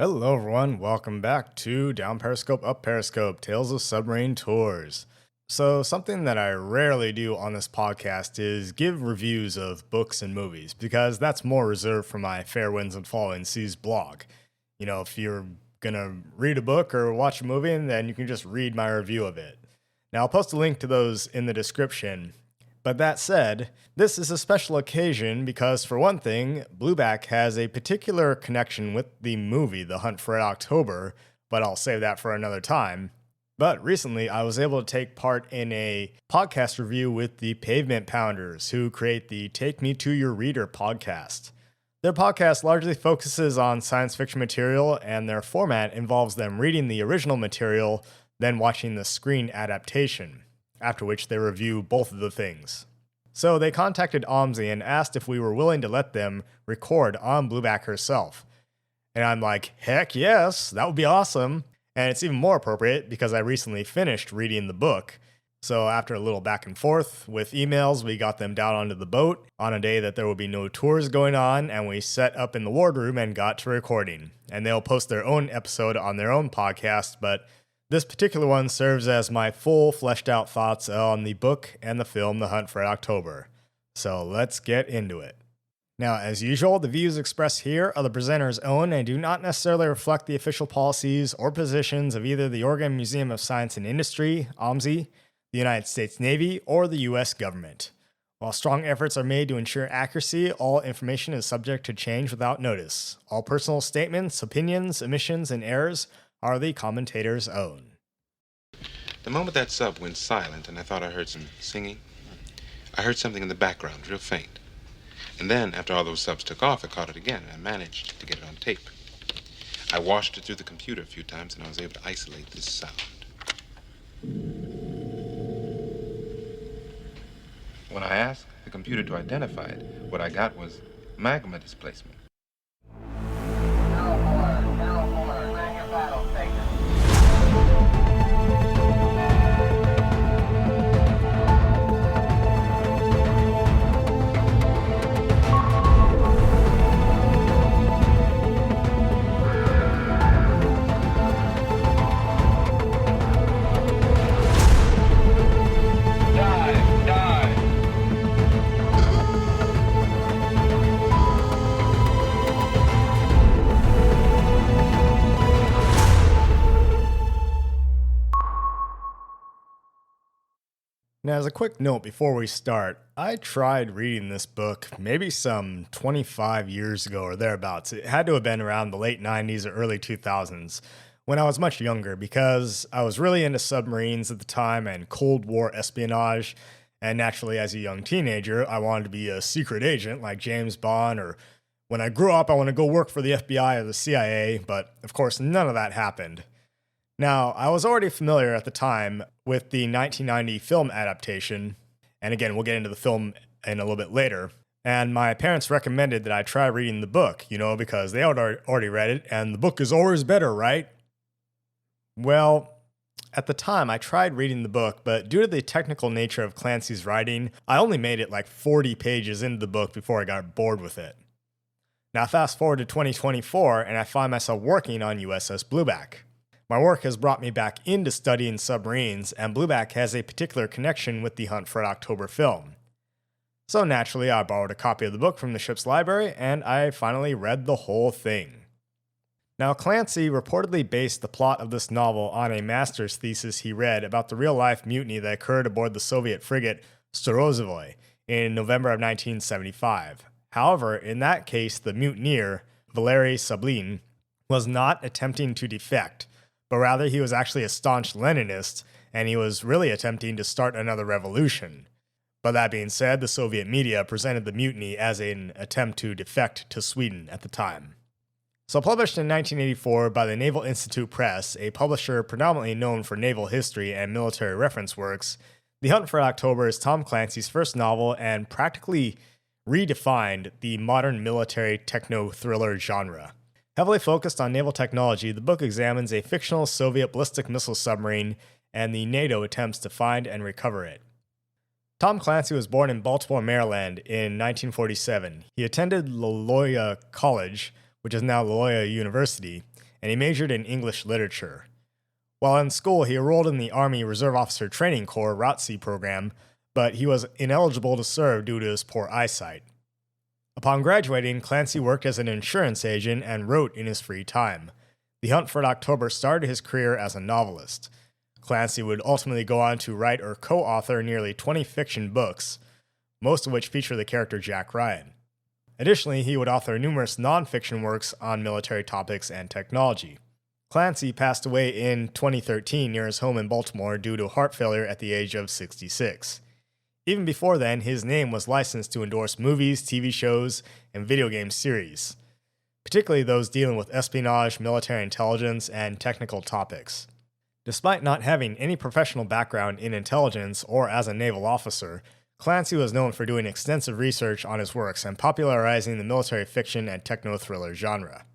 Hello everyone, welcome back to Down Periscope, Up Periscope, Tales of Submarine Tours. So something that I rarely do on this podcast is give reviews of books and movies, because that's more reserved for my Fair Winds and Falling Seas blog. You know, if you're gonna read a book or watch a movie, then you can just read my review of it. Now I'll post a link to those in the description. But that said, this is a special occasion because, for one thing, Blueback has a particular connection with the movie The Hunt for Red October, but I'll save that for another time. But recently, I was able to take part in a podcast review with the Pavement Pounders, who create the Take Me to Your Reader podcast. Their podcast largely focuses on science fiction material, and their format involves them reading the original material, then watching the screen adaptation, after which they review both of the things. So they contacted OMSI and asked if we were willing to let them record on Blueback herself. And I'm like, heck yes, that would be awesome. And it's even more appropriate because I recently finished reading the book. So after a little back and forth with emails, we got them down onto the boat on a day that there would be no tours going on, and we set up in the wardroom and got to recording. And they'll post their own episode on their own podcast, but this particular one serves as my full, fleshed out thoughts on the book and the film The Hunt for Red October. So let's get into it. Now, as usual, the views expressed here are the presenter's own and do not necessarily reflect the official policies or positions of either the Oregon Museum of Science and Industry, OMSI, the United States Navy, or the U.S. government. While strong efforts are made to ensure accuracy, all information is subject to change without notice. All personal statements, opinions, omissions, and errors are the commentator's own. The moment that sub went silent and I thought I heard some singing, I heard something in the background, real faint. And then, after all those subs took off, I caught it again, and I managed to get it on tape. I washed it through the computer a few times, and I was able to isolate this sound. When I asked the computer to identify it, what I got was magma displacement. Now, as a quick note before we start, I tried reading this book maybe some 25 years ago or thereabouts. It had to have been around the late 90s or early 2000s when I was much younger, because I was really into submarines at the time and Cold War espionage. And naturally, as a young teenager, I wanted to be a secret agent like James Bond, or when I grew up, I want to go work for the FBI or the CIA. But of course, none of that happened. Now, I was already familiar at the time with the 1990 film adaptation, and again, we'll get into the film in a little bit later, and my parents recommended that I try reading the book, because they had already read it, and the book is always better, right? Well, at the time, I tried reading the book, but due to the technical nature of Clancy's writing, I only made it like 40 pages into the book before I got bored with it. Now, fast forward to 2024, and I find myself working on USS Blueback. My work has brought me back into studying submarines, and Blueback has a particular connection with the Hunt for Red October film. So naturally, I borrowed a copy of the book from the ship's library, and I finally read the whole thing. Now, Clancy reportedly based the plot of this novel on a master's thesis he read about the real-life mutiny that occurred aboard the Soviet frigate Storozhevoy in November of 1975. However, in that case, the mutineer, Valery Sablin, was not attempting to defect, but rather he was actually a staunch Leninist, and he was really attempting to start another revolution. But that being said, the Soviet media presented the mutiny as an attempt to defect to Sweden at the time. So published in 1984 by the Naval Institute Press, a publisher predominantly known for naval history and military reference works, The Hunt for October is Tom Clancy's first novel and practically redefined the modern military techno-thriller genre. Heavily focused on naval technology, the book examines a fictional Soviet ballistic missile submarine and the NATO attempts to find and recover it. Tom Clancy was born in Baltimore, Maryland in 1947. He attended Loyola College, which is now Loyola University, and he majored in English literature. While in school, he enrolled in the Army Reserve Officer Training Corps ROTC program, but he was ineligible to serve due to his poor eyesight. Upon graduating, Clancy worked as an insurance agent and wrote in his free time. The Hunt for Red October started his career as a novelist. Clancy would ultimately go on to write or co-author nearly 20 fiction books, most of which feature the character Jack Ryan. Additionally, he would author numerous non-fiction works on military topics and technology. Clancy passed away in 2013 near his home in Baltimore due to heart failure at the age of 66. Even before then, his name was licensed to endorse movies, TV shows, and video game series, particularly those dealing with espionage, military intelligence, and technical topics. Despite not having any professional background in intelligence or as a naval officer, Clancy was known for doing extensive research on his works and popularizing the military fiction and techno-thriller genre.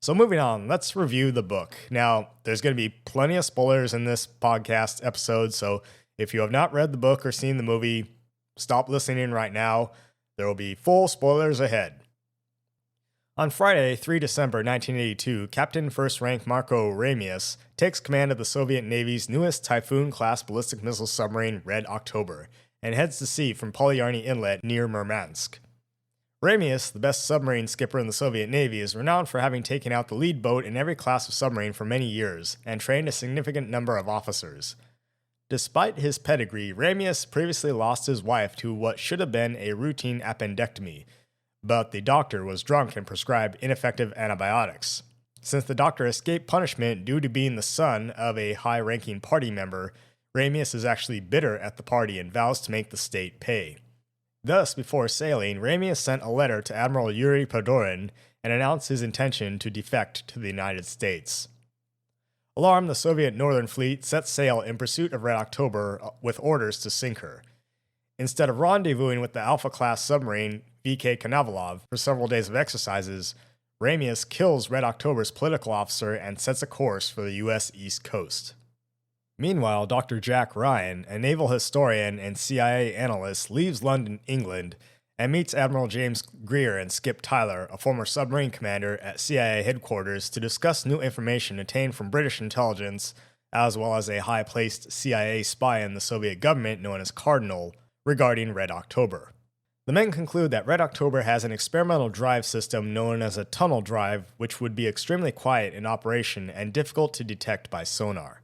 So moving on, let's review the book. Now, there's going to be plenty of spoilers in this podcast episode, so if you have not read the book or seen the movie, stop listening right now. There will be full spoilers ahead. On Friday, 3 December 1982, Captain First Rank Marco Ramius takes command of the Soviet Navy's newest Typhoon-class ballistic missile submarine, Red October, and heads to sea from Polyarny Inlet near Murmansk. Ramius, the best submarine skipper in the Soviet Navy, is renowned for having taken out the lead boat in every class of submarine for many years and trained a significant number of officers. Despite his pedigree, Ramius previously lost his wife to what should have been a routine appendectomy, but the doctor was drunk and prescribed ineffective antibiotics. Since the doctor escaped punishment due to being the son of a high-ranking party member, Ramius is actually bitter at the party and vows to make the state pay. Thus, before sailing, Ramius sent a letter to Admiral Yuri Padorin and announced his intention to defect to the United States. Alarmed, the Soviet Northern Fleet set sail in pursuit of Red October with orders to sink her. Instead of rendezvousing with the Alpha-class submarine V.K. Konovalov for several days of exercises, Ramius kills Red October's political officer and sets a course for the U.S. East Coast. Meanwhile, Dr. Jack Ryan, a naval historian and CIA analyst, leaves London, England, and meets Admiral James Greer and Skip Tyler, a former submarine commander at CIA headquarters, to discuss new information obtained from British intelligence, as well as a high-placed CIA spy in the Soviet government known as Cardinal, regarding Red October. The men conclude that Red October has an experimental drive system known as a tunnel drive, which would be extremely quiet in operation and difficult to detect by sonar.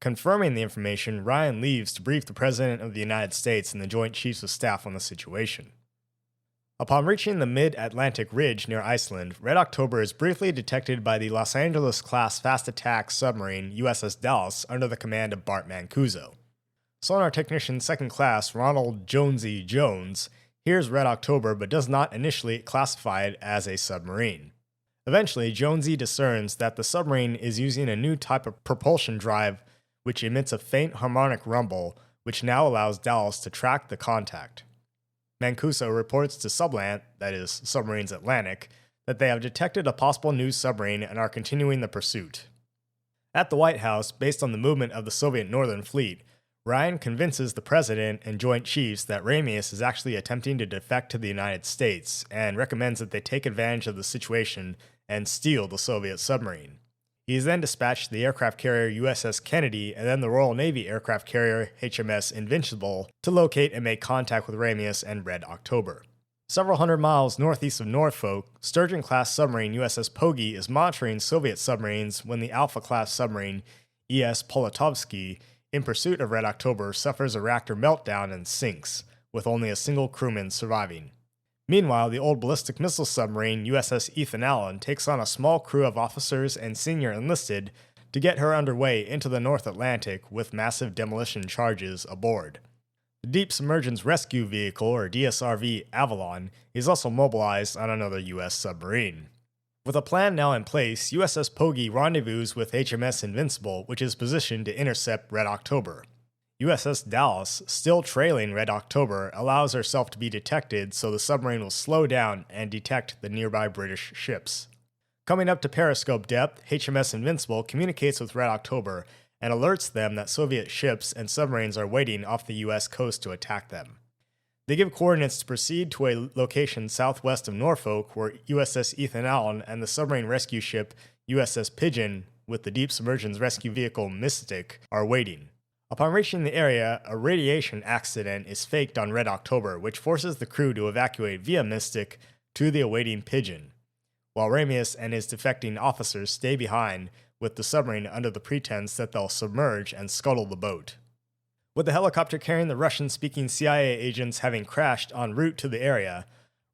Confirming the information, Ryan leaves to brief the President of the United States and the Joint Chiefs of Staff on the situation. Upon reaching the mid-Atlantic ridge near Iceland, Red October is briefly detected by the Los Angeles-class fast attack submarine USS Dallas under the command of Bart Mancuso. Sonar technician second class Ronald Jonesy Jones hears Red October but does not initially classify it as a submarine. Eventually, Jonesy discerns that the submarine is using a new type of propulsion drive which emits a faint harmonic rumble, which now allows Dallas to track the contact. Mancuso reports to Sublant, that is, Submarines Atlantic, that they have detected a possible new submarine and are continuing the pursuit. At the White House, based on the movement of the Soviet Northern Fleet, Ryan convinces the President and Joint Chiefs that Ramius is actually attempting to defect to the United States and recommends that they take advantage of the situation and steal the Soviet submarine. He is then dispatched to the aircraft carrier USS Kennedy and then the Royal Navy aircraft carrier HMS Invincible to locate and make contact with Ramius and Red October. Several hundred miles northeast of Norfolk, Sturgeon-class submarine USS Pogge is monitoring Soviet submarines when the Alpha-class submarine ES Polatovsky, in pursuit of Red October, suffers a reactor meltdown and sinks, with only a single crewman surviving. Meanwhile, the old ballistic missile submarine USS Ethan Allen takes on a small crew of officers and senior enlisted to get her underway into the North Atlantic with massive demolition charges aboard. The Deep Submergence Rescue Vehicle, or DSRV Avalon, is also mobilized on another U.S. submarine. With a plan now in place, USS Pogge rendezvous with HMS Invincible, which is positioned to intercept Red October. USS Dallas, still trailing Red October, allows herself to be detected so the submarine will slow down and detect the nearby British ships. Coming up to periscope depth, HMS Invincible communicates with Red October and alerts them that Soviet ships and submarines are waiting off the US coast to attack them. They give coordinates to proceed to a location southwest of Norfolk where USS Ethan Allen and the submarine rescue ship USS Pigeon, with the deep submersion's rescue vehicle Mystic, are waiting. Upon reaching the area, a radiation accident is faked on Red October, which forces the crew to evacuate via Mystic to the awaiting Pigeon, while Ramius and his defecting officers stay behind with the submarine under the pretense that they'll submerge and scuttle the boat. With the helicopter carrying the Russian-speaking CIA agents having crashed en route to the area,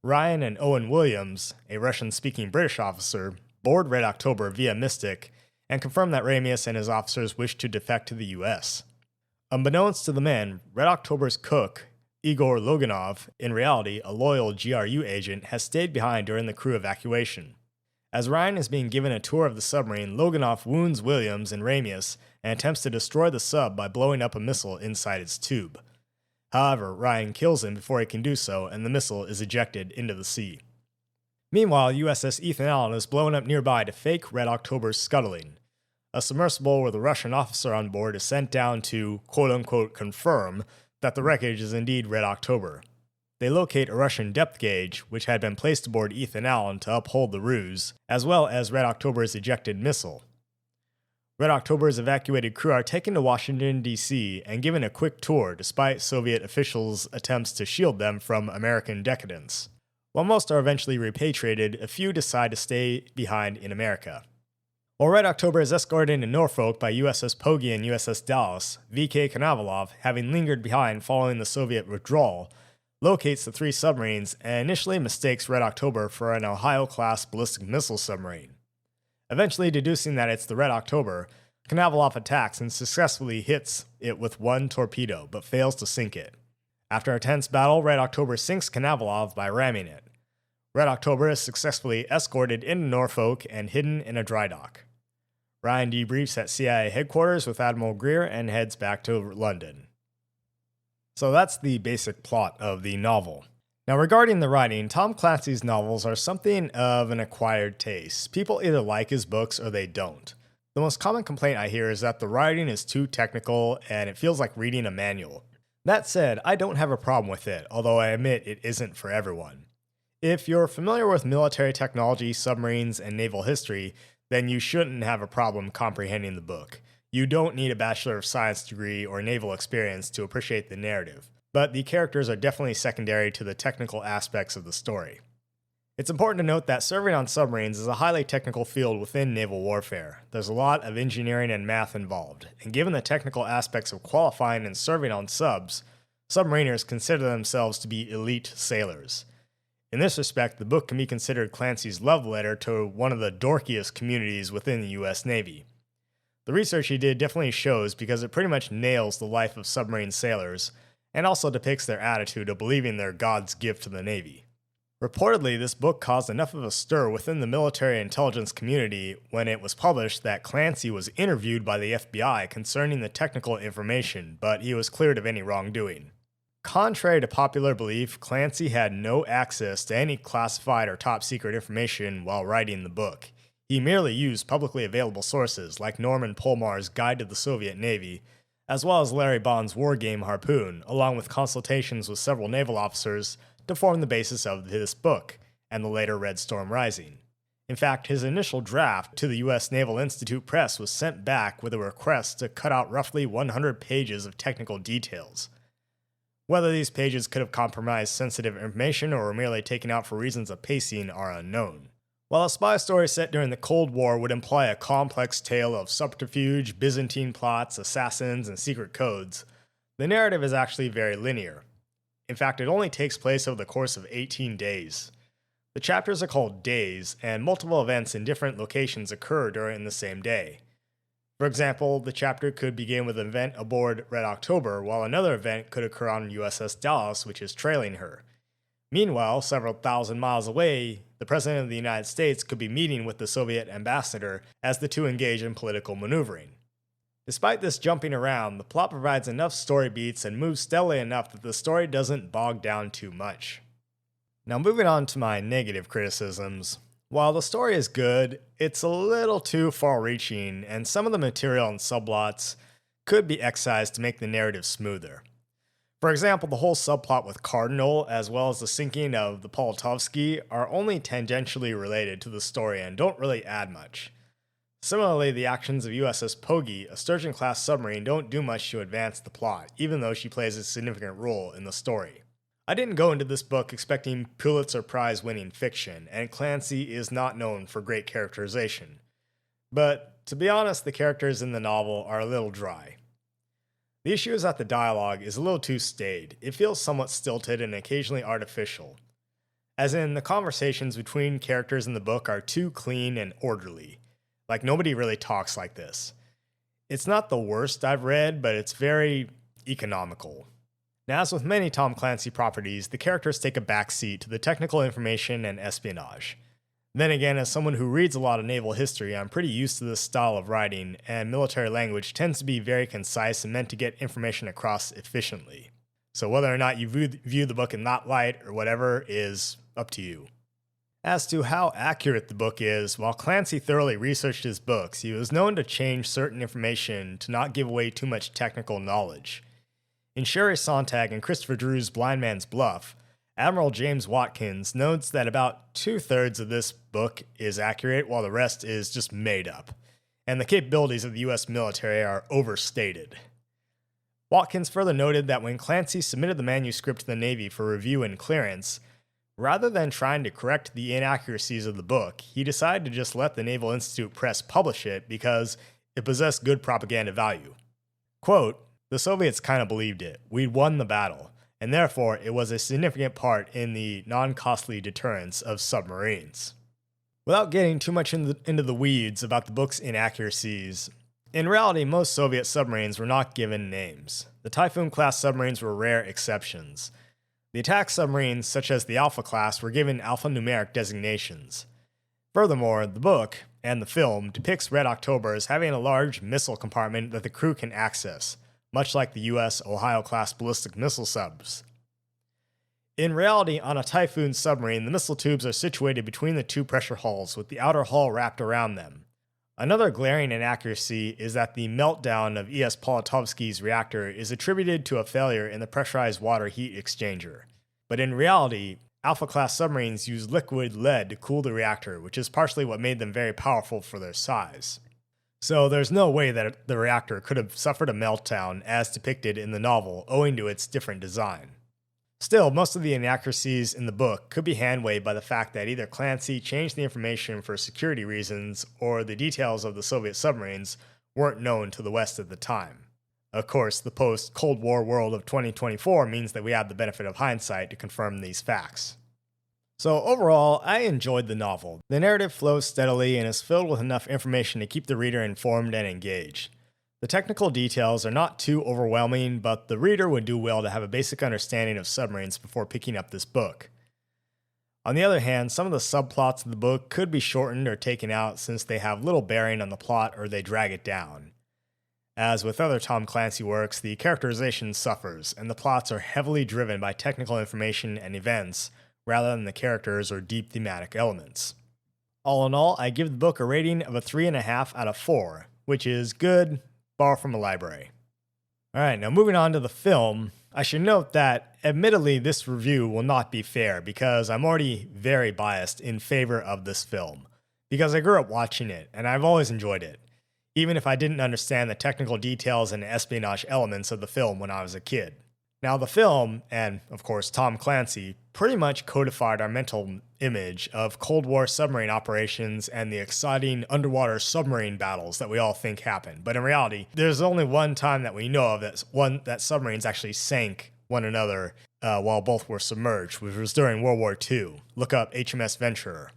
Ryan and Owen Williams, a Russian-speaking British officer, board Red October via Mystic and confirm that Ramius and his officers wish to defect to the US. Unbeknownst to the men, Red October's cook, Igor Loganov, in reality a loyal GRU agent, has stayed behind during the crew evacuation. As Ryan is being given a tour of the submarine, Loganov wounds Williams and Ramius and attempts to destroy the sub by blowing up a missile inside its tube. However, Ryan kills him before he can do so, and the missile is ejected into the sea. Meanwhile, USS Ethan Allen is blown up nearby to fake Red October's scuttling. A submersible with a Russian officer on board is sent down to, quote-unquote, confirm that the wreckage is indeed Red October. They locate a Russian depth gauge, which had been placed aboard Ethan Allen to uphold the ruse, as well as Red October's ejected missile. Red October's evacuated crew are taken to Washington, D.C., and given a quick tour despite Soviet officials' attempts to shield them from American decadence. While most are eventually repatriated, a few decide to stay behind in America. While Red October is escorted into Norfolk by USS Pogge and USS Dallas, V.K. Konovalov, having lingered behind following the Soviet withdrawal, locates the three submarines and initially mistakes Red October for an Ohio-class ballistic missile submarine. Eventually deducing that it's the Red October, Konovalov attacks and successfully hits it with one torpedo, but fails to sink it. After a tense battle, Red October sinks Konovalov by ramming it. Red October is successfully escorted into Norfolk and hidden in a dry dock. Ryan debriefs at CIA headquarters with Admiral Greer and heads back to London. So that's the basic plot of the novel. Now, regarding the writing, Tom Clancy's novels are something of an acquired taste. People either like his books or they don't. The most common complaint I hear is that the writing is too technical and it feels like reading a manual. That said, I don't have a problem with it, although I admit it isn't for everyone. If you're familiar with military technology, submarines, and naval history, then you shouldn't have a problem comprehending the book. You don't need a Bachelor of Science degree or naval experience to appreciate the narrative, but the characters are definitely secondary to the technical aspects of the story. It's important to note that serving on submarines is a highly technical field within naval warfare. There's a lot of engineering and math involved, and given the technical aspects of qualifying and serving on subs, submariners consider themselves to be elite sailors. In this respect, the book can be considered Clancy's love letter to one of the dorkiest communities within the US Navy. The research he did definitely shows because it pretty much nails the life of submarine sailors, and also depicts their attitude of believing they're God's gift to the Navy. Reportedly, this book caused enough of a stir within the military intelligence community when it was published that Clancy was interviewed by the FBI concerning the technical information, but he was cleared of any wrongdoing. Contrary to popular belief, Clancy had no access to any classified or top-secret information while writing the book. He merely used publicly available sources like Norman Polmar's Guide to the Soviet Navy, as well as Larry Bond's War Game Harpoon, along with consultations with several naval officers to form the basis of this book, and the later Red Storm Rising. In fact, his initial draft to the U.S. Naval Institute Press was sent back with a request to cut out roughly 100 pages of technical details. Whether these pages could have compromised sensitive information or were merely taken out for reasons of pacing are unknown. While a spy story set during the Cold War would imply a complex tale of subterfuge, Byzantine plots, assassins, and secret codes, the narrative is actually very linear. In fact, it only takes place over the course of 18 days. The chapters are called days, and multiple events in different locations occur during the same day. For example, the chapter could begin with an event aboard Red October, while another event could occur on USS Dallas, which is trailing her. Meanwhile, several thousand miles away, the President of the United States could be meeting with the Soviet ambassador as the two engage in political maneuvering. Despite this jumping around, the plot provides enough story beats and moves steadily enough that the story doesn't bog down too much. Now moving on to my negative criticisms. While the story is good, it's a little too far-reaching, and some of the material and subplots could be excised to make the narrative smoother. For example, the whole subplot with Cardinal, as well as the sinking of the Politovsky, are only tangentially related to the story and don't really add much. Similarly, the actions of USS Pogey, a Sturgeon-class submarine, don't do much to advance the plot, even though she plays a significant role in the story. I didn't go into this book expecting Pulitzer Prize-winning fiction, and Clancy is not known for great characterization. But, to be honest, the characters in the novel are a little dry. The issue is that the dialogue is a little too staid. It feels somewhat stilted and occasionally artificial. As in, the conversations between characters in the book are too clean and orderly. Like, nobody really talks like this. It's not the worst I've read, but it's very economical. Now, as with many Tom Clancy properties, the characters take a backseat to the technical information and espionage. Then again, as someone who reads a lot of naval history, I'm pretty used to this style of writing, and military language tends to be very concise and meant to get information across efficiently. So whether or not you view the book in that light or whatever is up to you. As to how accurate the book is, while Clancy thoroughly researched his books, he was known to change certain information to not give away too much technical knowledge. In Sherry Sontag and Christopher Drew's Blind Man's Bluff, Admiral James Watkins notes that about 2/3 of this book is accurate while the rest is just made up, and the capabilities of the US military are overstated. Watkins further noted that when Clancy submitted the manuscript to the Navy for review and clearance, rather than trying to correct the inaccuracies of the book, he decided to just let the Naval Institute Press publish it because it possessed good propaganda value. Quote, "The Soviets kind of believed it. We'd won the battle, and therefore it was a significant part in the non-costly deterrence of submarines." Without getting too much into the weeds about the book's inaccuracies, in reality, most Soviet submarines were not given names. The Typhoon-class submarines were rare exceptions. The attack submarines, such as the Alpha class, were given alphanumeric designations. Furthermore, the book, and the film, depicts Red October as having a large missile compartment that the crew can access, much like the US Ohio-class ballistic missile subs. In reality, on a Typhoon submarine, the missile tubes are situated between the two pressure hulls, with the outer hull wrapped around them. Another glaring inaccuracy is that the meltdown of E.S. Politovsky's reactor is attributed to a failure in the pressurized water heat exchanger. But in reality, Alpha-class submarines use liquid lead to cool the reactor, which is partially what made them very powerful for their size. So there's no way that the reactor could have suffered a meltdown as depicted in the novel, owing to its different design. Still, most of the inaccuracies in the book could be hand-waved by the fact that either Clancy changed the information for security reasons, or the details of the Soviet submarines weren't known to the West at the time. Of course, the post-Cold War world of 2024 means that we have the benefit of hindsight to confirm these facts. So overall, I enjoyed the novel. The narrative flows steadily and is filled with enough information to keep the reader informed and engaged. The technical details are not too overwhelming, but the reader would do well to have a basic understanding of submarines before picking up this book. On the other hand, some of the subplots of the book could be shortened or taken out since they have little bearing on the plot or they drag it down. As with other Tom Clancy works, the characterization suffers, and the plots are heavily driven by technical information and events rather than the characters or deep thematic elements. All in all, I give the book a rating of a 3.5 out of 4, which is good, borrow from a library. Alright, now moving on to the film, I should note that, admittedly, this review will not be fair because I'm already very biased in favor of this film, because I grew up watching it, and I've always enjoyed it, even if I didn't understand the technical details and espionage elements of the film when I was a kid. Now, the film, and of course Tom Clancy, pretty much codified our mental image of Cold War submarine operations and the exciting underwater submarine battles that we all think happen. But in reality, there's only one time that we know of that submarines actually sank one another while both were submerged, which was during World War II. Look up HMS Venturer.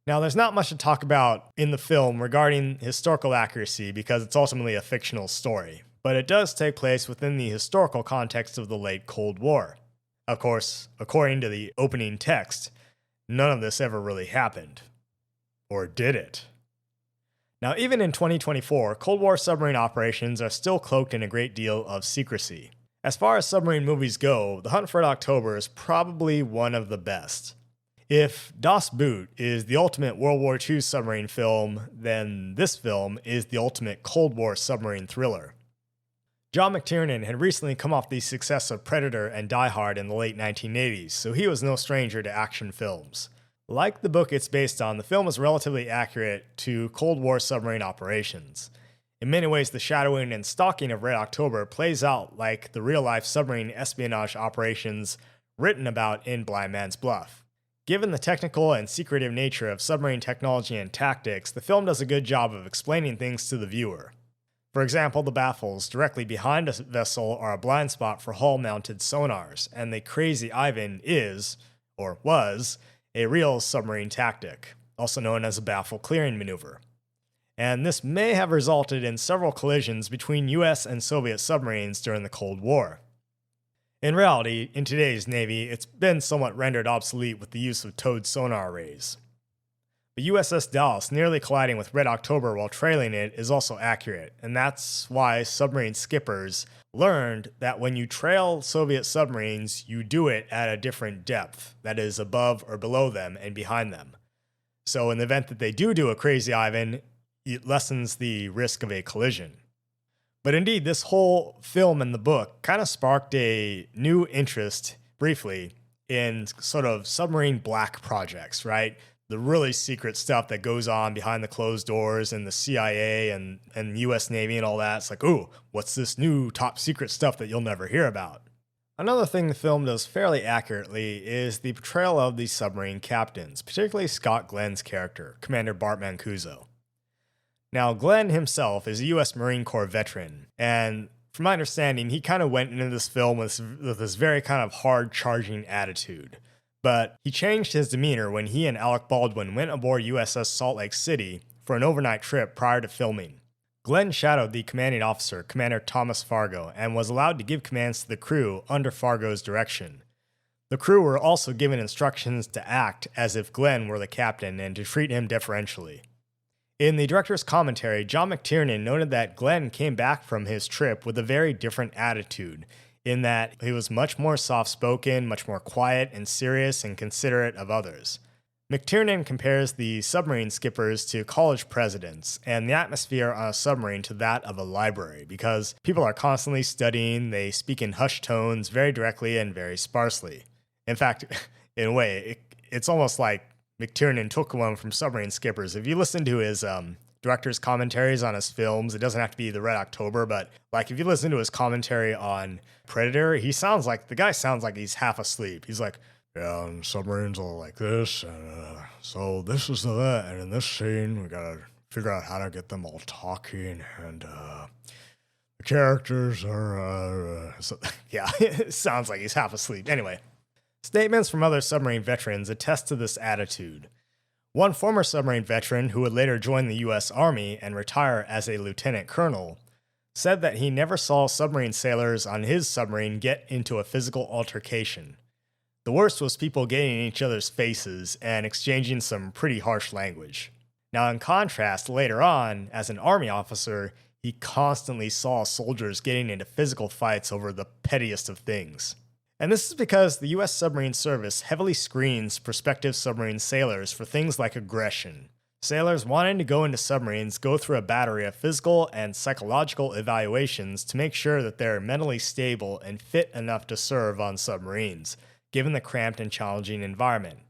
Now, there's not much to talk about in the film regarding historical accuracy because it's ultimately a fictional story, but it does take place within the historical context of the late Cold War. Of course, according to the opening text, none of this ever really happened. Or did it? Now, even in 2024, Cold War submarine operations are still cloaked in a great deal of secrecy. As far as submarine movies go, The Hunt for Red October is probably one of the best. If Das Boot is the ultimate World War II submarine film, then this film is the ultimate Cold War submarine thriller. John McTiernan had recently come off the success of Predator and Die Hard in the late 1980s, so he was no stranger to action films. Like the book it's based on, the film is relatively accurate to Cold War submarine operations. In many ways, the shadowing and stalking of Red October plays out like the real-life submarine espionage operations written about in Blind Man's Bluff. Given the technical and secretive nature of submarine technology and tactics, the film does a good job of explaining things to the viewer. For example, the baffles directly behind a vessel are a blind spot for hull-mounted sonars, and the Crazy Ivan is, or was, a real submarine tactic, also known as a baffle clearing maneuver. And this may have resulted in several collisions between US and Soviet submarines during the Cold War. In reality, in today's Navy, it's been somewhat rendered obsolete with the use of towed sonar arrays. The USS Dallas nearly colliding with Red October while trailing it is also accurate, and that's why submarine skippers learned that when you trail Soviet submarines, you do it at a different depth, that is, above or below them and behind them. So in the event that they do a Crazy Ivan, it lessens the risk of a collision. But indeed, this whole film and the book kind of sparked a new interest, briefly, in sort of submarine black projects, right? The really secret stuff that goes on behind the closed doors and the CIA and US Navy and all that. It's like, ooh, what's this new top secret stuff that you'll never hear about? Another thing the film does fairly accurately is the portrayal of the submarine captains, particularly Scott Glenn's character, Commander Bart Mancuso. Now, Glenn himself is a U.S. Marine Corps veteran, and from my understanding, he kind of went into this film with this very kind of hard-charging attitude. But he changed his demeanor when he and Alec Baldwin went aboard USS Salt Lake City for an overnight trip prior to filming. Glenn shadowed the commanding officer, Commander Thomas Fargo, and was allowed to give commands to the crew under Fargo's direction. The crew were also given instructions to act as if Glenn were the captain and to treat him deferentially. In the director's commentary, John McTiernan noted that Glenn came back from his trip with a very different attitude, in that he was much more soft-spoken, much more quiet and serious and considerate of others. McTiernan compares the submarine skippers to college presidents, and the atmosphere on a submarine to that of a library, because people are constantly studying, they speak in hushed tones very directly and very sparsely. In fact, in a way, it's almost like McTiernan took one from submarine skippers. If you listen to his director's commentaries on his films, it doesn't have to be the Red October, but like if you listen to his commentary on Predator, the guy sounds like he's half asleep. He's like, yeah, and submarines are like this, and so this is that, and in this scene, we gotta figure out how to get them all talking, and the characters are, so, yeah, it sounds like he's half asleep. Anyway. Statements from other submarine veterans attest to this attitude. One former submarine veteran, who would later join the U.S. Army and retire as a lieutenant colonel, said that he never saw submarine sailors on his submarine get into a physical altercation. The worst was people getting in each other's faces and exchanging some pretty harsh language. Now, in contrast, later on, as an Army officer, he constantly saw soldiers getting into physical fights over the pettiest of things. And this is because the U.S. Submarine Service heavily screens prospective submarine sailors for things like aggression. Sailors wanting to go into submarines go through a battery of physical and psychological evaluations to make sure that they're mentally stable and fit enough to serve on submarines, given the cramped and challenging environment.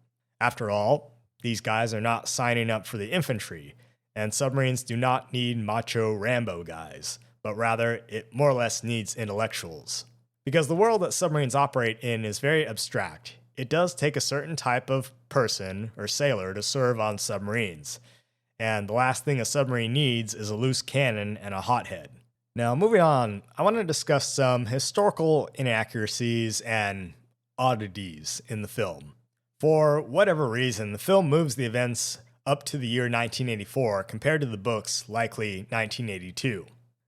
After all, these guys are not signing up for the infantry, and submarines do not need macho Rambo guys, but rather it more or less needs intellectuals. Because the world that submarines operate in is very abstract, it does take a certain type of person or sailor to serve on submarines. And the last thing a submarine needs is a loose cannon and a hothead. Now, moving on, I want to discuss some historical inaccuracies and oddities in the film. For whatever reason, the film moves the events up to the year 1984 compared to the book's likely 1982.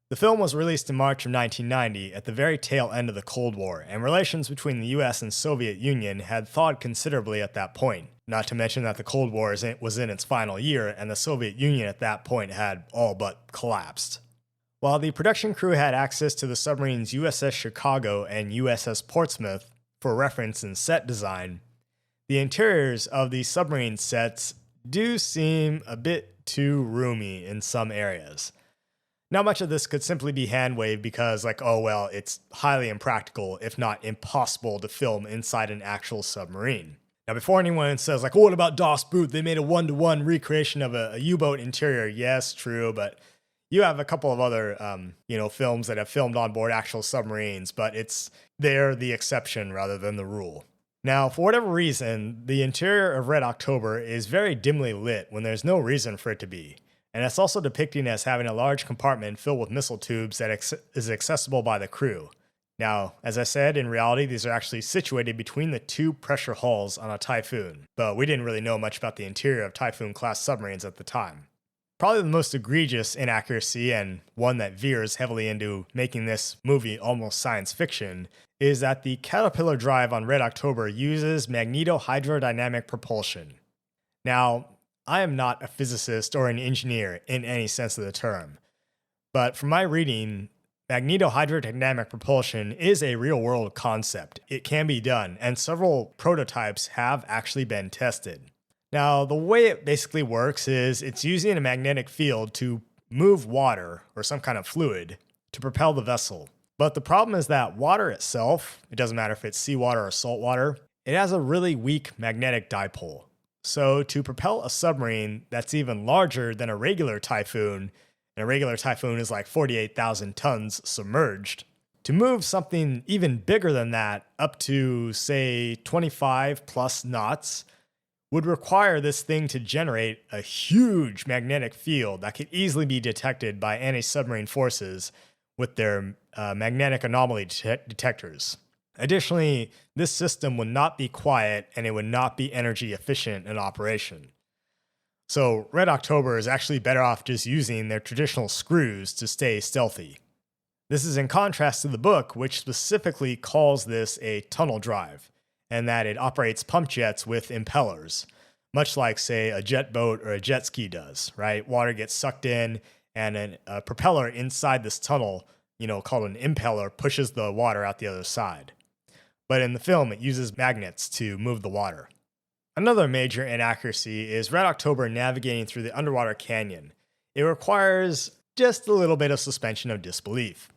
The film was released in March of 1990 at the very tail end of the Cold War, and relations between the US and Soviet Union had thawed considerably at that point, not to mention that the Cold War was in its final year, and the Soviet Union at that point had all but collapsed. While the production crew had access to the submarines USS Chicago and USS Portsmouth for reference in set design, the interiors of the submarine sets do seem a bit too roomy in some areas. Now, much of this could simply be hand-waved because, it's highly impractical, if not impossible, to film inside an actual submarine. Now, before anyone says, like, oh, what about DOS Boot? They made a one-to-one recreation of a U-boat interior. Yes, true, but you have a couple of other, films that have filmed on board actual submarines, but they're the exception rather than the rule. Now, for whatever reason, the interior of Red October is very dimly lit when there's no reason for it to be. And it's also depicted as having a large compartment filled with missile tubes that is accessible by the crew. Now, as I said, in reality, these are actually situated between the two pressure hulls on a Typhoon, but we didn't really know much about the interior of Typhoon-class submarines at the time. Probably the most egregious inaccuracy, and one that veers heavily into making this movie almost science fiction, is that the Caterpillar drive on Red October uses magnetohydrodynamic propulsion. Now, I am not a physicist or an engineer in any sense of the term, but from my reading, magnetohydrodynamic propulsion is a real-world concept. It can be done, and several prototypes have actually been tested. Now, the way it basically works is it's using a magnetic field to move water, or some kind of fluid, to propel the vessel. But the problem is that water itself, it doesn't matter if it's seawater or salt water, it has a really weak magnetic dipole. So to propel a submarine that's even larger than a regular Typhoon, and a regular Typhoon is like 48,000 tons submerged, to move something even bigger than that up to, say, 25 plus knots, would require this thing to generate a huge magnetic field that could easily be detected by anti-submarine forces with their magnetic anomaly detectors. Additionally, this system would not be quiet and it would not be energy efficient in operation. So Red October is actually better off just using their traditional screws to stay stealthy. This is in contrast to the book, which specifically calls this a tunnel drive, and that it operates pump jets with impellers, much like, say, a jet boat or a jet ski does, right? Water gets sucked in, and a propeller inside this tunnel, called an impeller, pushes the water out the other side. But in the film, it uses magnets to move the water. Another major inaccuracy is Red October navigating through the underwater canyon. It requires just a little bit of suspension of disbelief.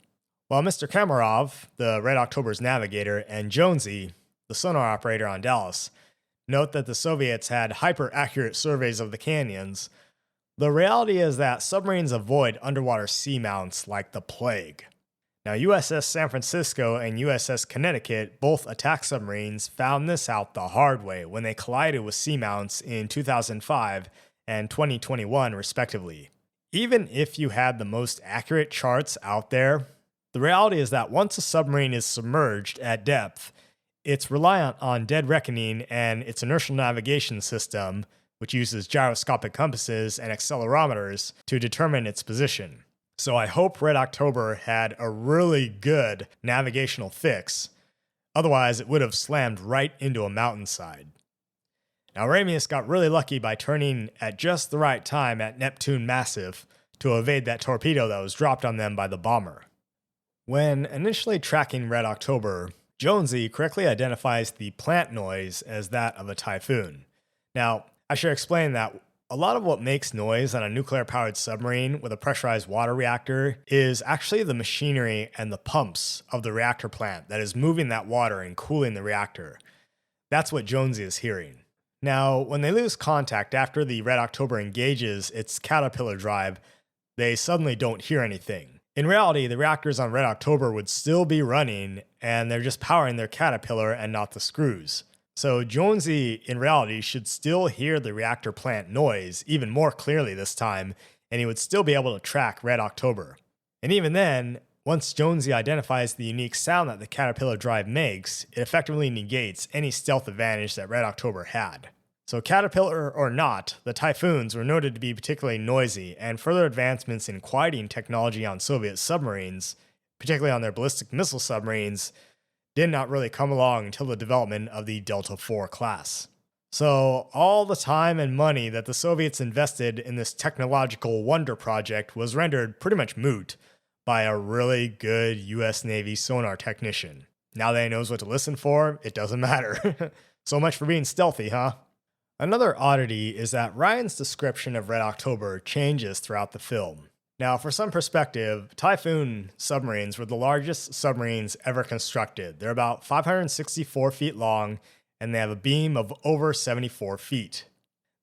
While Mr. Kamarov, the Red October's navigator, and Jonesy, the sonar operator on Dallas, note that the Soviets had hyper-accurate surveys of the canyons, the reality is that submarines avoid underwater seamounts like the plague. Now, USS San Francisco and USS Connecticut, both attack submarines, found this out the hard way when they collided with seamounts in 2005 and 2021, respectively. Even if you had the most accurate charts out there, the reality is that once a submarine is submerged at depth, it's reliant on dead reckoning and its inertial navigation system, which uses gyroscopic compasses and accelerometers to determine its position. So I hope Red October had a really good navigational fix, otherwise it would have slammed right into a mountainside. Now Ramius got really lucky by turning at just the right time at Neptune Massive to evade that torpedo that was dropped on them by the bomber. When initially tracking Red October, Jonesy correctly identifies the plant noise as that of a Typhoon. Now, I should explain that a lot of what makes noise on a nuclear-powered submarine with a pressurized water reactor is actually the machinery and the pumps of the reactor plant that is moving that water and cooling the reactor. That's what Jonesy is hearing. Now, when they lose contact after the Red October engages its Caterpillar drive, they suddenly don't hear anything. In reality, the reactors on Red October would still be running, and they're just powering their Caterpillar and not the screws. So Jonesy, in reality, should still hear the reactor plant noise even more clearly this time, and he would still be able to track Red October. And even then, once Jonesy identifies the unique sound that the Caterpillar drive makes, it effectively negates any stealth advantage that Red October had. So Caterpillar or not, the Typhoons were noted to be particularly noisy, and further advancements in quieting technology on Soviet submarines, particularly on their ballistic missile submarines, did not really come along until the development of the Delta IV class. So all the time and money that the Soviets invested in this technological wonder project was rendered pretty much moot by a really good US Navy sonar technician. Now that he knows what to listen for, it doesn't matter. So much for being stealthy, huh? Another oddity is that Ryan's description of Red October changes throughout the film. Now, for some perspective, Typhoon submarines were the largest submarines ever constructed. They're about 564 feet long and they have a beam of over 74 feet.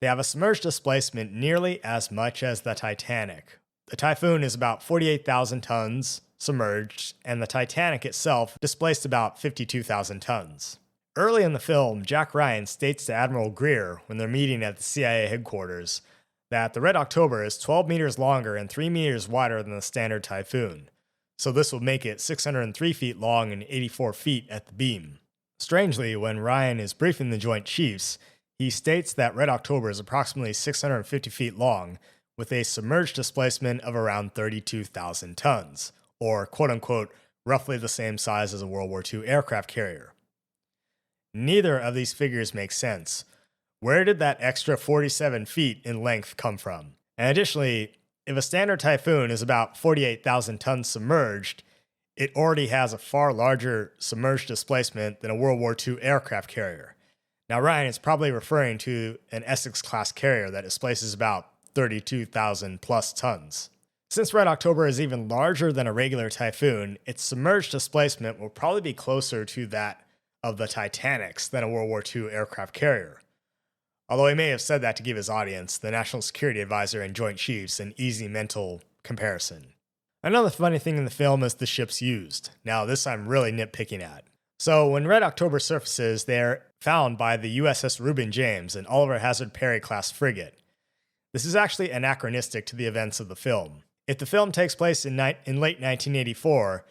They have a submerged displacement nearly as much as the Titanic. The Typhoon is about 48,000 tons submerged, and the Titanic itself displaced about 52,000 tons. Early in the film, Jack Ryan states to Admiral Greer when they're meeting at the CIA headquarters that the Red October is 12 meters longer and 3 meters wider than the standard Typhoon, so this will make it 603 feet long and 84 feet at the beam. Strangely, when Ryan is briefing the Joint Chiefs, he states that Red October is approximately 650 feet long, with a submerged displacement of around 32,000 tons, or quote-unquote, roughly the same size as a World War II aircraft carrier. Neither of these figures make sense. Where did that extra 47 feet in length come from? And additionally, if a standard Typhoon is about 48,000 tons submerged, it already has a far larger submerged displacement than a World War II aircraft carrier. Now, Ryan is probably referring to an Essex-class carrier that displaces about 32,000 plus tons. Since Red October is even larger than a regular Typhoon, its submerged displacement will probably be closer to that of the Titanic's than a World War II aircraft carrier. Although he may have said that to give his audience, the National Security Advisor and Joint Chiefs, an easy mental comparison. Another funny thing in the film is the ships used. Now, this I'm really nitpicking at. So, when Red October surfaces, they're found by the USS Reuben James, an Oliver Hazard Perry class frigate. This is actually anachronistic to the events of the film. If the film takes place in late 1984,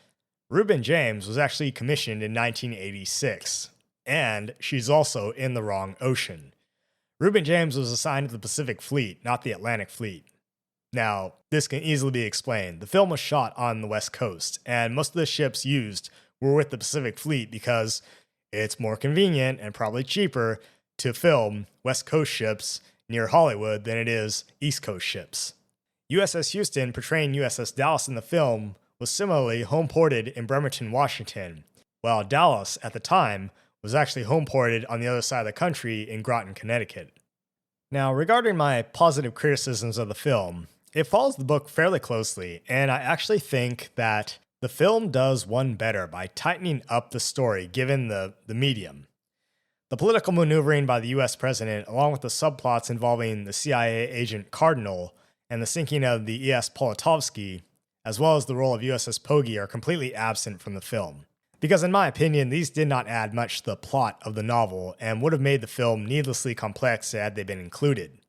Reuben James was actually commissioned in 1986, and she's also in the wrong ocean. Reuben James was assigned to the Pacific Fleet, not the Atlantic Fleet. Now, this can easily be explained. The film was shot on the West Coast, and most of the ships used were with the Pacific Fleet because it's more convenient and probably cheaper to film West Coast ships near Hollywood than it is East Coast ships. USS Houston, portraying USS Dallas in the film, was similarly home-ported in Bremerton, Washington, while Dallas, at the time, was actually home-ported on the other side of the country in Groton, Connecticut. Now, regarding my positive criticisms of the film, it follows the book fairly closely, and I actually think that the film does one better by tightening up the story given the medium. The political maneuvering by the US president, along with the subplots involving the CIA agent Cardinal and the sinking of the ES Politovsky, as well as the role of USS Pogge, are completely absent from the film. Because in my opinion, these did not add much to the plot of the novel and would have made the film needlessly complex had they been included.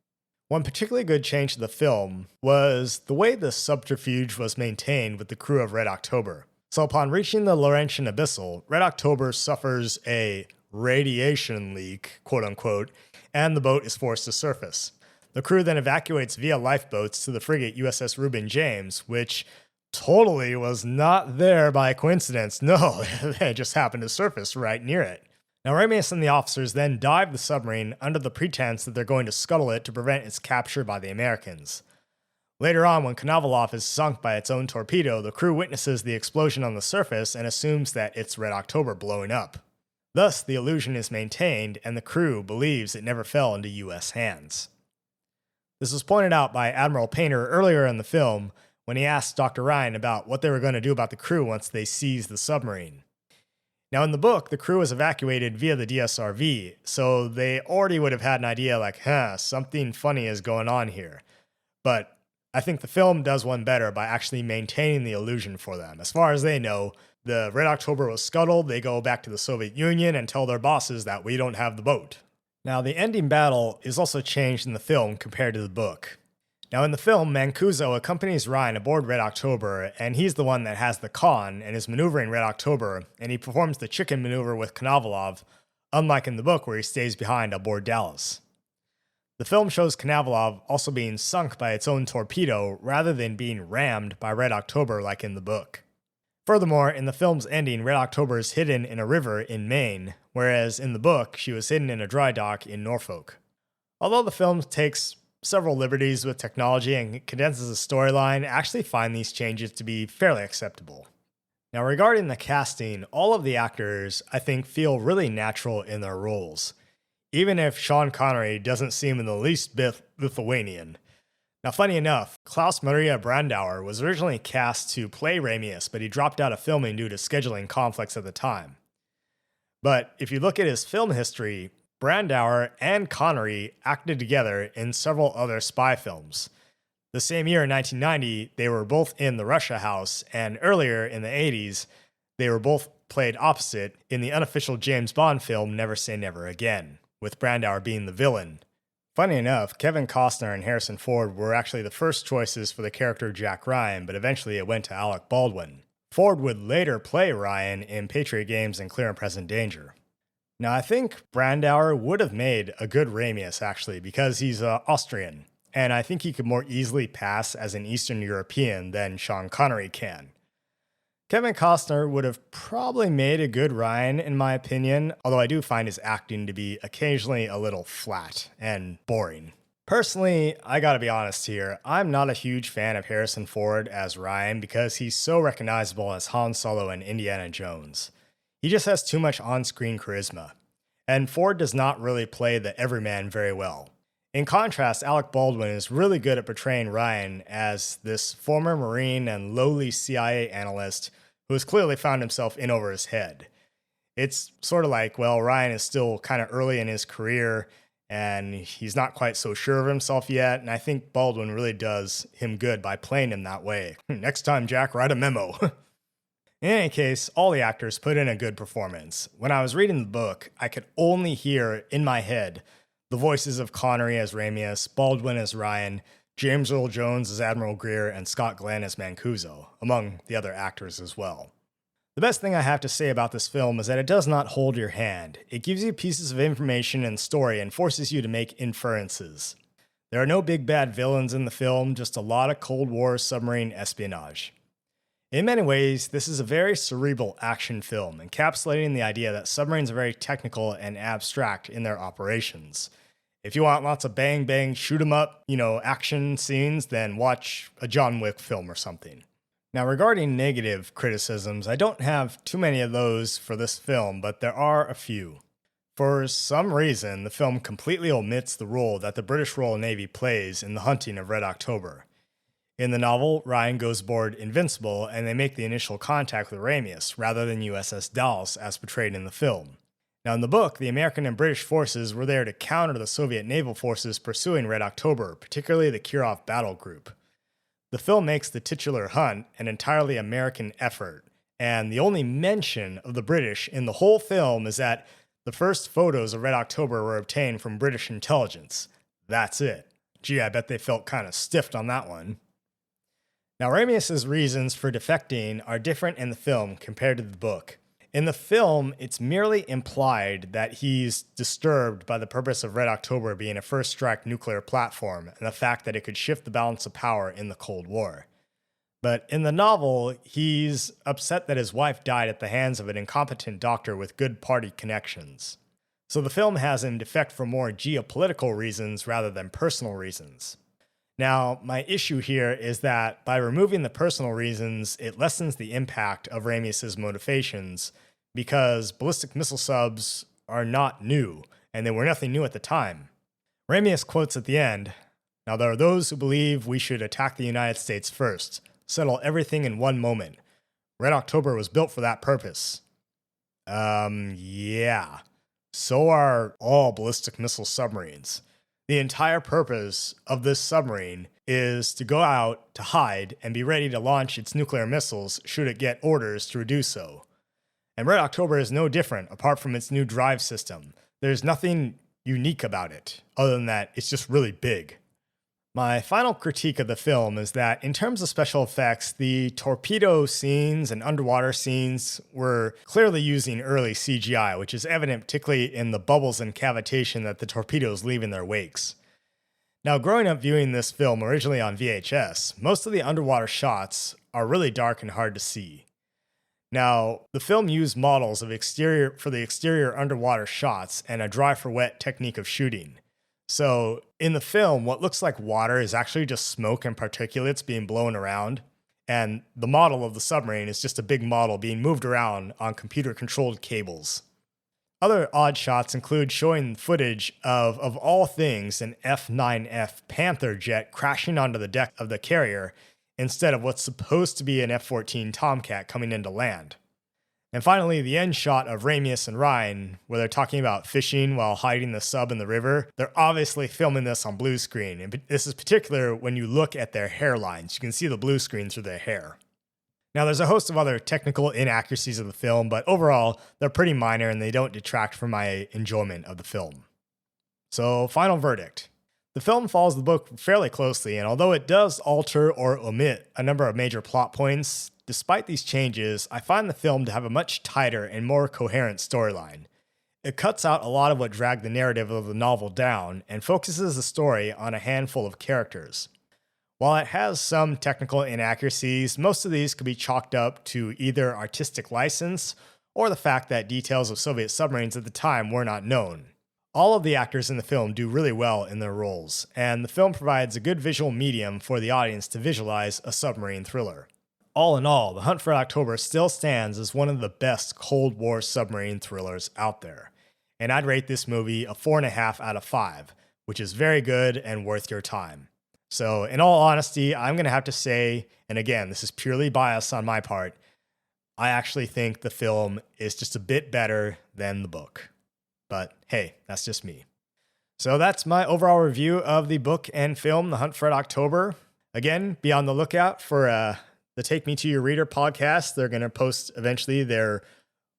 One particularly good change to the film was the way the subterfuge was maintained with the crew of Red October. So upon reaching the Laurentian Abyssal, Red October suffers a radiation leak, quote unquote, and the boat is forced to surface. The crew then evacuates via lifeboats to the frigate USS Reuben James, which totally was not there by coincidence. No, it just happened to surface right near it. Now, Ramius and the officers then dive the submarine under the pretense that they're going to scuttle it to prevent its capture by the Americans. Later on, when Konovalov is sunk by its own torpedo, the crew witnesses the explosion on the surface and assumes that it's Red October blowing up. Thus, the illusion is maintained, and the crew believes it never fell into U.S. hands. This was pointed out by Admiral Painter earlier in the film when he asked Dr. Ryan about what they were going to do about the crew once they seized the submarine. Now, in the book, the crew was evacuated via the DSRV, so they already would have had an idea like, something funny is going on here. But I think the film does one better by actually maintaining the illusion for them. As far as they know, the Red October was scuttled, they go back to the Soviet Union and tell their bosses that we don't have the boat. Now, the ending battle is also changed in the film compared to the book. Now, in the film, Mancuso accompanies Ryan aboard Red October, and he's the one that has the con and is maneuvering Red October, and he performs the chicken maneuver with Konovalov, unlike in the book where he stays behind aboard Dallas. The film shows Konovalov also being sunk by its own torpedo rather than being rammed by Red October like in the book. Furthermore, in the film's ending, Red October is hidden in a river in Maine, whereas in the book, she was hidden in a dry dock in Norfolk. Although the film takes several liberties with technology and condenses the storyline, I actually find these changes to be fairly acceptable. Now, regarding the casting, all of the actors, I think, feel really natural in their roles, even if Sean Connery doesn't seem in the least bit Lithuanian. Now, funny enough, Klaus Maria Brandauer was originally cast to play Ramius, but he dropped out of filming due to scheduling conflicts at the time. But if you look at his film history, Brandauer and Connery acted together in several other spy films. The same year in 1990, they were both in The Russia House, and earlier in the 80s, they were both played opposite in the unofficial James Bond film Never Say Never Again, with Brandauer being the villain. Funny enough, Kevin Costner and Harrison Ford were actually the first choices for the character Jack Ryan, but eventually it went to Alec Baldwin. Ford would later play Ryan in Patriot Games and Clear and Present Danger. Now, I think Brandauer would have made a good Ramius, actually, because he's Austrian, and I think he could more easily pass as an Eastern European than Sean Connery can. Kevin Costner would have probably made a good Ryan, in my opinion, although I do find his acting to be occasionally a little flat and boring. Personally, I gotta be honest here, I'm not a huge fan of Harrison Ford as Ryan because he's so recognizable as Han Solo and Indiana Jones. He just has too much on-screen charisma, and Ford does not really play the everyman very well. In contrast, Alec Baldwin is really good at portraying Ryan as this former Marine and lowly CIA analyst who has clearly found himself in over his head. It's sort of like, well, Ryan is still kind of early in his career, and he's not quite so sure of himself yet, and I think Baldwin really does him good by playing him that way. Next time, Jack, write a memo. In any case, all the actors put in a good performance. When I was reading the book, I could only hear in my head the voices of Connery as Ramius, Baldwin as Ryan, James Earl Jones as Admiral Greer, and Scott Glenn as Mancuso, among the other actors as well. The best thing I have to say about this film is that it does not hold your hand. It gives you pieces of information and story and forces you to make inferences. There are no big bad villains in the film, just a lot of Cold War submarine espionage. In many ways, this is a very cerebral action film, encapsulating the idea that submarines are very technical and abstract in their operations. If you want lots of bang bang, shoot 'em up, action scenes, then watch a John Wick film or something. Now, regarding negative criticisms, I don't have too many of those for this film, but there are a few. For some reason, the film completely omits the role that the British Royal Navy plays in the hunting of Red October. In the novel, Ryan goes aboard Invincible and they make the initial contact with Ramius, rather than USS Dallas as portrayed in the film. Now, in the book, the American and British forces were there to counter the Soviet naval forces pursuing Red October, particularly the Kirov Battle Group. The film makes the titular hunt an entirely American effort, and the only mention of the British in the whole film is that the first photos of Red October were obtained from British intelligence. That's it. Gee, I bet they felt kind of stiffed on that one. Now, Ramius's reasons for defecting are different in the film compared to the book. In the film, it's merely implied that he's disturbed by the purpose of Red October being a first-strike nuclear platform and the fact that it could shift the balance of power in the Cold War. But in the novel, he's upset that his wife died at the hands of an incompetent doctor with good party connections. So the film has him defect for more geopolitical reasons rather than personal reasons. Now, my issue here is that by removing the personal reasons, it lessens the impact of Ramius's motivations because ballistic missile subs are not new, and they were nothing new at the time. Ramius quotes at the end, "Now there are those who believe we should attack the United States first, settle everything in one moment. Red October was built for that purpose." Yeah. So are all ballistic missile submarines. The entire purpose of this submarine is to go out to hide and be ready to launch its nuclear missiles should it get orders to do so. And Red October is no different apart from its new drive system. There's nothing unique about it, other than that it's just really big. My final critique of the film is that in terms of special effects, the torpedo scenes and underwater scenes were clearly using early CGI, which is evident particularly in the bubbles and cavitation that the torpedoes leave in their wakes. Now, growing up viewing this film originally on VHS, most of the underwater shots are really dark and hard to see. Now, the film used models of the exterior underwater shots and a dry for wet technique of shooting. So, in the film, what looks like water is actually just smoke and particulates being blown around, and the model of the submarine is just a big model being moved around on computer-controlled cables. Other odd shots include showing footage of all things, an F-9F Panther jet crashing onto the deck of the carrier instead of what's supposed to be an F-14 Tomcat coming into land. And finally, the end shot of Ramius and Ryan, where they're talking about fishing while hiding the sub in the river. They're obviously filming this on blue screen, and this is particular when you look at their hairlines. You can see the blue screen through their hair. Now, there's a host of other technical inaccuracies of the film, but overall, they're pretty minor and they don't detract from my enjoyment of the film. So, final verdict. The film follows the book fairly closely, and although it does alter or omit a number of major plot points, despite these changes, I find the film to have a much tighter and more coherent storyline. It cuts out a lot of what dragged the narrative of the novel down and focuses the story on a handful of characters. While it has some technical inaccuracies, most of these could be chalked up to either artistic license or the fact that details of Soviet submarines at the time were not known. All of the actors in the film do really well in their roles, and the film provides a good visual medium for the audience to visualize a submarine thriller. All in all, The Hunt for Red October still stands as one of the best Cold War submarine thrillers out there, and I'd rate this movie a 4.5 out of 5, which is very good and worth your time. So, in all honesty, I'm going to have to say, and again, this is purely bias on my part, I actually think the film is just a bit better than the book. But hey, that's just me. So that's my overall review of the book and film, The Hunt for Red October. Again, be on the lookout for the Take Me to Your Reader podcast. They're going to post eventually their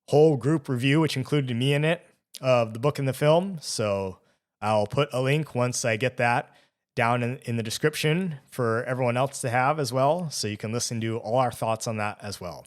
whole group review, which included me in it, of the book and the film. So I'll put a link once I get that down in the description for everyone else to have as well, so you can listen to all our thoughts on that as well.